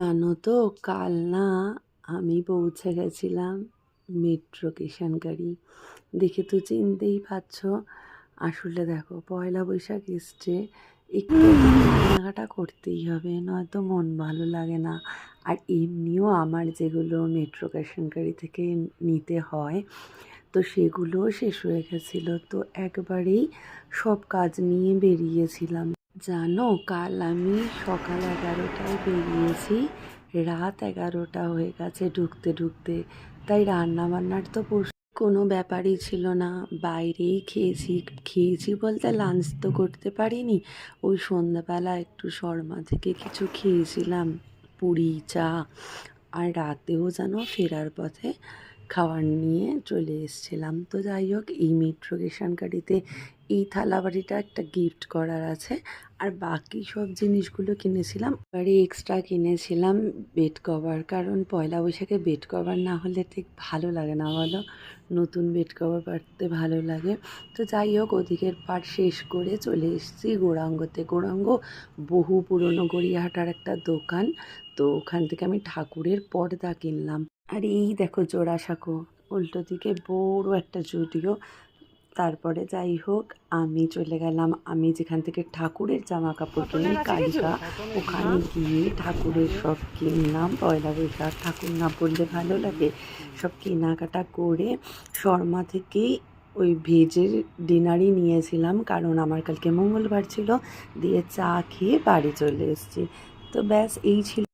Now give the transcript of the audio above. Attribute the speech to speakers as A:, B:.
A: জানো তো, কাল না আমি পৌঁছে গেছিলাম মেট্রো কিষানকারী। দেখে তো চিনতেই পারছো। আসলে দেখো, পয়লা বৈশাখ এসছে, একটু কেনাকাটা করতেই হবে, নয়তো মন ভালো লাগে না। আর এমনিও আমার যেগুলো মেট্রো কিষানকারী থেকে নিতে হয়, তো সেগুলোও শেষ হয়ে গেছিলো। তো একবারেই সব কাজ নিয়ে বেরিয়েছিলাম। জানো, কাল আমি সকাল 11টায় বেরিয়েছি, রাত 11টা হয়ে গেছে ঢুকতে ঢুকতে। তাই রান্নাবান্নার তো কোনো ব্যাপারই ছিল না, বাইরেই খেয়েছি। খেয়েছি বলতে লাঞ্চ তো করতে পারিনি। ওই সন্ধ্যাবেলা একটু শর্মা থেকে কিছু খেয়েছিলাম, পুরি চা। আর রাতেও যেন ফেরার পথে খাবার নিয়ে চলে এসেছিলাম। তো যাই হোক, এই মেট্রো কিষানকারীতে এই থালাবাটিটা একটা গিফট করার আছে। আর বাকি সব জিনিসগুলো কিনেছিলাম। এবারে এক্সট্রা কিনেছিলাম বেড কভার, কারণ পয়লা বৈশাখে বেড কভার না হলে ঠিক ভালো লাগে না, বলো? নতুন বেড কভার পাড়তে ভালো লাগে। তো যাই হোক, ওদিকের পাট শেষ করে চলে এসেছি গৌরাঙ্গতে। গৌরাঙ্গ বহু পুরনো গড়িয়াহাটার একটা দোকান। তো ওখান থেকে আমি ঠাকুরের পর্দা কিনলাম। আর এই দেখো জোড়াসাঁকো, উল্টো দিকে বড় একটা জুডিও। তারপরে যাই হোক, আমি চলে গেলাম, আমি যেখান থেকে ঠাকুরের জামা কাপড় কিনি, কারিকা, ওখানে গিয়ে ঠাকুরের সব কিনলাম। পয়লা বৈশাখ ঠাকুর না পড়লে ভালো লাগে। সব কেনাকাটা করে শর্মা থেকেই ওই ভেজের ডিনারই নিয়েছিলাম, কারণ আমার কালকে মঙ্গলবার ছিল। দিয়ে চা খেয়ে বাড়ি চলে এসেছি। তো ব্যাস এই ছিল।